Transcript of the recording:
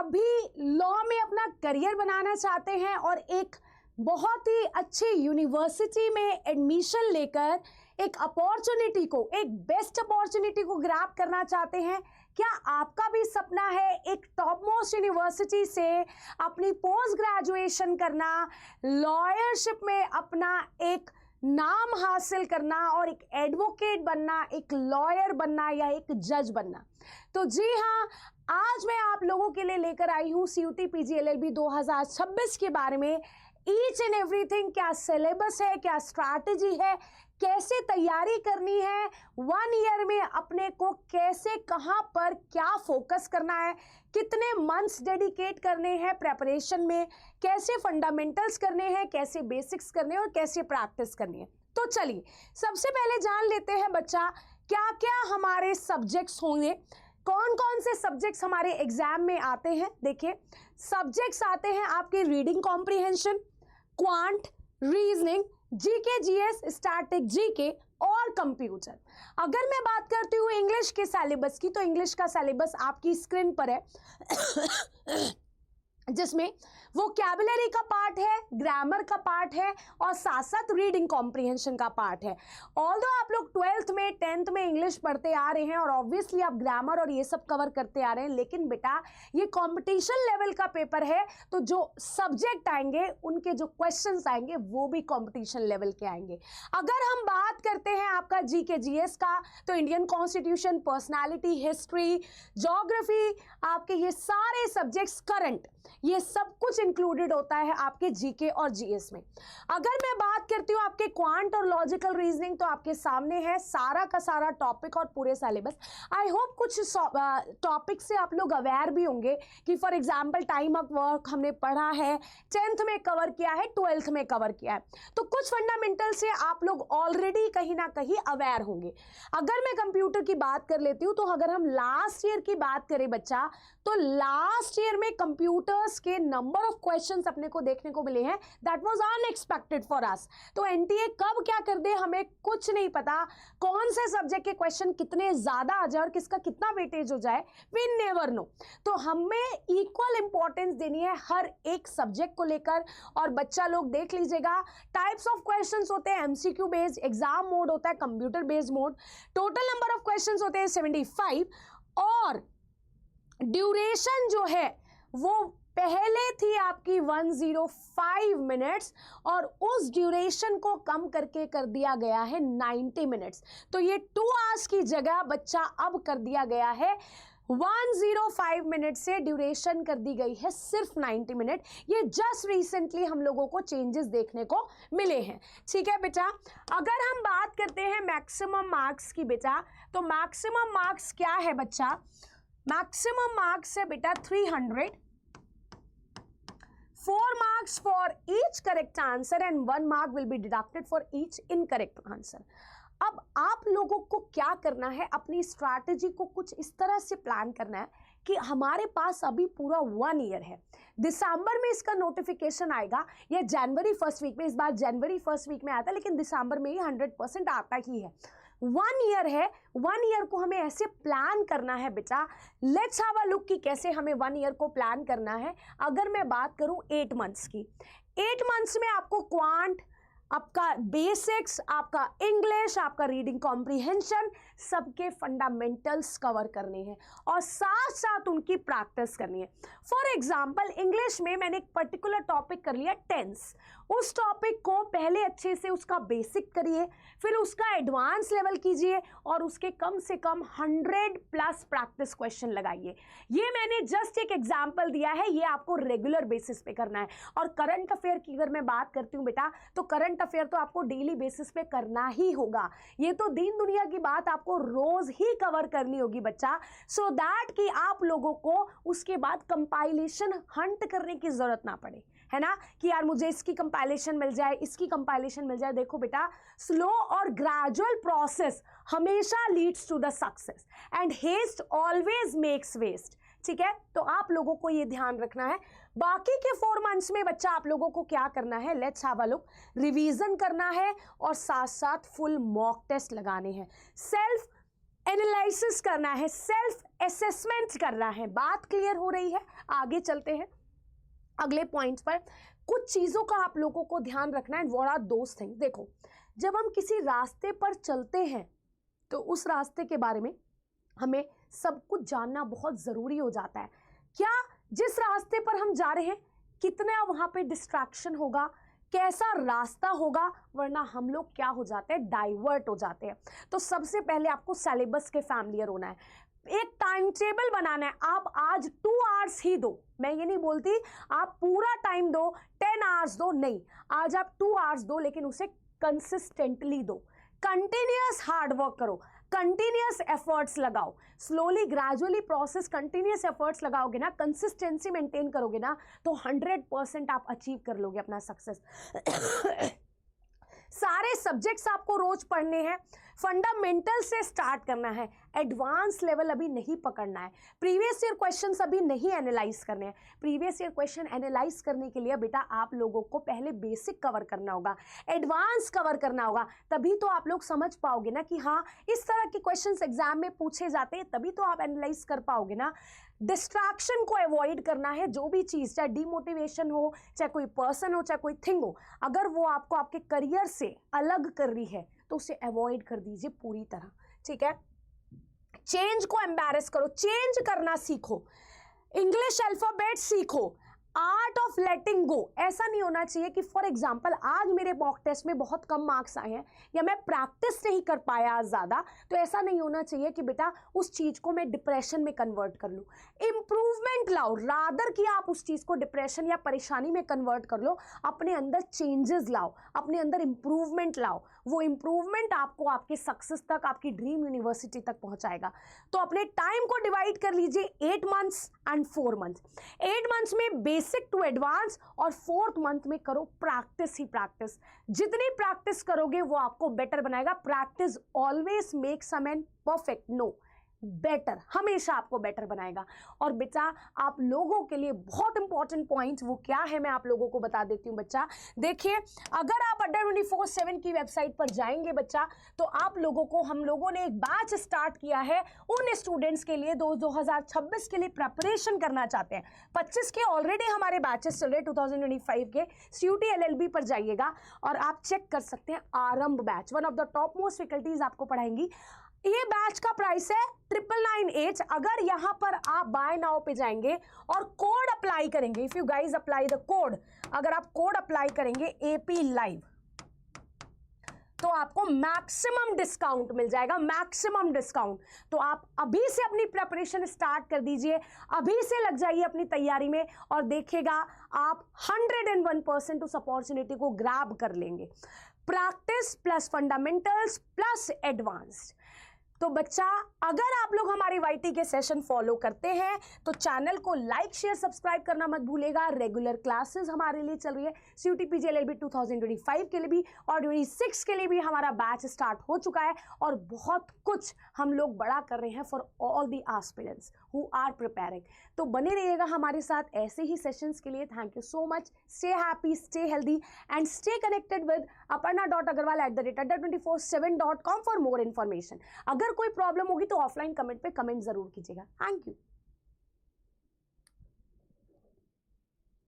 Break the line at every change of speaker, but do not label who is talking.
भी लॉ में अपना करियर बनाना चाहते हैं और एक बहुत ही अच्छी यूनिवर्सिटी में एडमिशन लेकर एक अपॉर्चुनिटी को, एक बेस्ट अपॉर्चुनिटी को ग्रैब करना चाहते हैं, क्या आपका भी सपना है एक टॉप मोस्ट यूनिवर्सिटी से अपनी पोस्ट ग्रेजुएशन करना, लॉयरशिप में अपना एक नाम हासिल करना और एक एडवोकेट बनना, एक लॉयर बनना या एक जज बनना? तो जी हाँ, आज मैं आप लोगों के लिए लेकर आई हूँ CUT PG LLB 2026 के बारे में ईच एंड एवरीथिंग। क्या सिलेबस है, क्या स्ट्रैटेजी है, कैसे तैयारी करनी है, 1 ईयर में अपने को कैसे, कहाँ पर क्या फोकस करना है, कितने मंथ्स डेडिकेट करने हैं प्रेपरेशन में, कैसे फंडामेंटल्स करने हैं, कैसे बेसिक्स करने हैं और कैसे प्रैक्टिस करनी है। तो चलिए सबसे पहले जान लेते हैं बच्चा क्या क्या हमारे सब्जेक्ट्स होंगे, कौन कौन से सब्जेक्ट्स हमारे एग्जाम में आते हैं। देखिए सब्जेक्ट्स आते हैं आपके reading comprehension, quant, reasoning, GK GS, static GK और कंप्यूटर। अगर मैं बात करती हूँ इंग्लिश के सिलेबस की, तो इंग्लिश का सिलेबस आपकी स्क्रीन पर है जिसमें वोकैबुलरी का पार्ट है, ग्रामर का पार्ट है और साथ साथ रीडिंग कॉम्प्रिहेंशन का पार्ट है। ऑल्दो आप लोग 12th में 10th में इंग्लिश पढ़ते आ रहे हैं और ऑब्वियसली आप ग्रामर और ये सब कवर करते आ रहे हैं, लेकिन बेटा ये कंपटीशन लेवल का पेपर है, तो जो सब्जेक्ट आएंगे उनके जो क्वेश्चंस आएंगे वो भी कंपटीशन लेवल के आएंगे। अगर हम बात करते हैं आपका जीके जीएस का, तो Indian constitution, personality, history, geography, आपके ये सारे सब्जेक्ट्स, करंट, ये सब कुछ इंक्लूडेड होता है आपके जीके और जीएस में। अगर मैं बात करती हूँ आपके क्वांट और लॉजिकल रीजनिंग, तो आपके सामने है सारा का सारा टॉपिक और पूरे सिलेबस। आई होप कुछ टॉपिक से आप लोग अवेयर भी होंगे कि for example time of work हमने पढ़ा है, 10th में कवर किया है, 12th में कवर किया है, तो कुछ फंडामेंटल से आप लोग ऑलरेडी कहीं ना कहीं अवेयर होंगे। अगर मैं कंप्यूटर की बात कर लेती हूँ, तो अगर हम लास्ट ईयर की बात करें बच्चा, तो लास्ट ईयर में कंप्यूटर्स के नंबर ऑफ क्वेश्चंस अपने को देखने को मिले हैं, that was unexpected for us. तो एनटीए कब क्या कर दे हमें कुछ नहीं पता, कौन से सब्जेक्ट के क्वेश्चन कितने ज्यादा आ जाए और किसका कितना वेटेज हो जाए, वी नेवर नो। तो हमें इक्वल इंपॉर्टेंस देनी है हर एक सब्जेक्ट को लेकर। और बच्चा लोग देख लीजिएगा, टाइप्स ऑफ क्वेश्चंस होते हैं एमसीक्यू बेस्ड, एग्जाम मोड होता है computer based mode, total number of questions होते हैं 75 और ड्यूरेशन जो है वो पहले थी आपकी 105 मिनट्स और उस ड्यूरेशन को कम करके कर दिया गया है 90 मिनट्स। तो ये 2 आवर्स की जगह बच्चा अब कर दिया गया है 105 मिनट से ड्यूरेशन कर दी गई है सिर्फ 90 मिनट। ये जस्ट रिसेंटली हम लोगों को चेंजेस देखने को मिले हैं। ठीक है बेटा, अगर हम बात करते हैं मैक्सिमम मार्क्स की बेटा, तो मैक्सिमम मार्क्स क्या है बच्चा? मैक्सिमम मार्क्स है बेटा 300, 4 marks for each correct answer and 1 mark will be deducted for each incorrect answer। अब आप लोगों को क्या करना है, अपनी स्ट्रैटेजी को कुछ इस तरह से प्लान करना है कि हमारे पास अभी पूरा 1 ईयर है। दिसंबर में इसका नोटिफिकेशन आएगा या जनवरी फर्स्ट वीक में, इस बार जनवरी फर्स्ट वीक में आता है लेकिन दिसंबर में ही 100% आता ही है। 1 ईयर है, 1 ईयर को हमें ऐसे प्लान करना है बेटा। लेट्स हैव अ लुक कि कैसे हमें 1 ईयर को प्लान करना है। अगर मैं बात करूं 8 मंथ्स की, 8 मंथ्स में आपको क्वांट, आपका बेसिक्स, आपका इंग्लिश, आपका रीडिंग कॉम्प्रिहेंशन, सबके फंडामेंटल्स कवर करने हैं और साथ साथ उनकी प्रैक्टिस करनी है। फॉर एग्जांपल इंग्लिश में मैंने एक पर्टिकुलर टॉपिक कर लिया टेंस, उस टॉपिक को पहले अच्छे से उसका बेसिक करिए, फिर उसका एडवांस लेवल कीजिए और उसके कम से कम 100+ प्रैक्टिस क्वेश्चन लगाइए। ये मैंने जस्ट एक एग्जाम्पल दिया है, ये आपको रेगुलर बेसिस पे करना है। और करंट अफेयर की अगर मैं बात करती हूँ बेटा, तो करंट अफेयर तो आपको डेली बेसिस पे करना ही होगा। ये तो दीन दुनिया की बात आपको रोज ही कवर करनी होगी बच्चा, सो दैट कि आप लोगों को उसके बाद कंपाइलेशन हंट करने की जरूरत ना पड़े, है ना, कि यार मुझे इसकी कंपाइलेशन मिल जाए, इसकी कंपाइलेशन मिल जाए। देखो बेटा, स्लो और ग्रेजुअल प्रोसेस हमेशा leads to the success and haste always makes waste. ठीक है, तो आप लोगों को ये ध्यान रखना है। बाकी के 4 मंथ्स में बच्चा आप लोगों को क्या करना है, let's have a look, revision करना है और साथ साथ फुल मॉक टेस्ट लगाने हैं। सेल्फ एनालिसिस करना है, सेल्फ असेसमेंट करना है। बात क्लियर हो रही है? आगे चलते हैं अगले पॉइंट पर। कुछ चीज़ों का आप लोगों को ध्यान रखना है। What are those things? देखो, जब हम किसी रास्ते पर चलते हैं तो उस रास्ते के बारे में हमें सब कुछ जानना बहुत ज़रूरी हो जाता है। क्या जिस रास्ते पर हम जा रहे हैं कितना वहाँ पे डिस्ट्रैक्शन होगा, कैसा रास्ता होगा, वरना हम लोग क्या हो जाते हैं, डाइवर्ट हो जाते हैं। तो सबसे पहले आपको सिलेबस के फैमिलियर होना है, एक टाइम टेबल बनाना है। आप आज 2 आवर्स ही दो, मैं ये नहीं बोलती आप पूरा टाइम दो, 10 आवर्स दो, नहीं, आज आप 2 आवर्स दो, लेकिन उसे कंसिस्टेंटली दो। कंटिन्यूअस हार्ड वर्क करो, कंटिन्यूअस एफर्ट्स लगाओ, slowly gradually process, continuous efforts लगाओगे ना, कंसिस्टेंसी मेंटेन करोगे ना, तो 100% आप अचीव कर लोगे अपना सक्सेस। सारे सब्जेक्ट्स आपको रोज पढ़ने हैं, फंडामेंटल से स्टार्ट करना है, एडवांस लेवल अभी नहीं पकड़ना है, प्रीवियस ईयर क्वेश्चंस अभी नहीं एनालाइज करने हैं। प्रीवियस ईयर क्वेश्चन एनालाइज करने के लिए बेटा आप लोगों को पहले बेसिक कवर करना होगा, एडवांस कवर करना होगा, तभी तो आप लोग समझ पाओगे ना कि हाँ इस तरह के क्वेश्चंस एग्जाम में पूछे जाते हैं, तभी तो आप एनालाइज कर पाओगे ना। डिस्ट्रैक्शन को अवॉइड करना है, जो भी चीज़, चाहे डिमोटिवेशन हो, चाहे कोई पर्सन हो, चाहे कोई थिंग हो, अगर वो आपको आपके करियर से अलग कर रही है तो उसे अवॉइड कर दीजिए पूरी तरह, ठीक है। चेंज को एम्बैरेस करो, चेंज करना सीखो, इंग्लिश अल्फाबेट सीखो, आर्ट ऑफ लेटिंग गो। ऐसा नहीं होना चाहिए कि फॉर एग्जाम्पल आज मेरे मॉक टेस्ट में बहुत कम मार्क्स आए हैं या मैं प्रैक्टिस नहीं कर पाया आज ज़्यादा, तो ऐसा नहीं होना चाहिए कि बेटा उस चीज़ को मैं डिप्रेशन में कन्वर्ट कर लूँ। इम्प्रूवमेंट लाओ, रादर कि आप उस चीज़ को डिप्रेशन या परेशानी में कन्वर्ट कर लो, अपने अंदर चेंजेस लाओ, अपने अंदर इम्प्रूवमेंट लाओ। वो इम्प्रूवमेंट आपको आपके सक्सेस तक, आपकी ड्रीम यूनिवर्सिटी तक पहुँचाएगा। तो अपने टाइम को डिवाइड कर लीजिए 8 मंथ्स एंड 4 मंथ्स। 8 मंथ्स में बेसिक टू एडवांस और 4th मंथ में करो प्रैक्टिस ही प्रैक्टिस। जितनी प्रैक्टिस करोगे वो आपको बेटर बनाएगा। Practice always makes a man perfect, no, better, हमेशा आपको बेटर बनाएगा। और बेटा आप लोगों के लिए बहुत इंपॉर्टेंट पॉइंट वो क्या है मैं आप लोगों को बता देती हूँ। बच्चा देखिए, अगर आप अड्डा 24/7 की वेबसाइट पर जाएंगे बच्चा, तो आप लोगों को, हम लोगों ने एक बैच स्टार्ट किया है उन स्टूडेंट्स के लिए 2026 के लिए प्रेपरेशन करना चाहते हैं। 25 के ऑलरेडी हमारे बैचेस चल रहे, 2025 के CUT LLB पर जाइएगा और आप चेक कर सकते हैं। आरंभ batch one of the top most faculties आपको पढ़ाएंगी। ये बैच का प्राइस है 998। अगर यहां पर आप बाय नाउ पे जाएंगे और कोड अप्लाई करेंगे, if you guys apply the code, अगर आप कोड अप्लाई करेंगे AP लाइव, तो आपको मैक्सिमम डिस्काउंट मिल जाएगा, मैक्सिमम डिस्काउंट। तो आप अभी से अपनी प्रिपरेशन स्टार्ट कर दीजिए, अभी से लग जाइए अपनी तैयारी में और देखिएगा आप 101% उस अपॉर्चुनिटी को ग्रैब कर लेंगे। Practice plus fundamentals plus advanced. तो बच्चा अगर आप लोग हमारी YT के सेशन फॉलो करते हैं तो चैनल को लाइक शेयर सब्सक्राइब करना मत भूलेगा। रेगुलर क्लासेस हमारे लिए चल रही है, CUT PG LLB 2025 के लिए भी और 26 के लिए भी हमारा बैच स्टार्ट हो चुका है और बहुत कुछ हम लोग बड़ा कर रहे हैं for all the aspirants who are preparing. तो बने रहिएगा हमारे साथ ऐसे ही सेशंस के लिए। Thank you so much. Stay happy, stay healthy and stay connected with aparna.agarwal@adda247.com for more information. अगर कोई प्रॉब्लम होगी तो ऑफलाइन कमेंट पे कमेंट जरूर कीजिएगा। Thank you.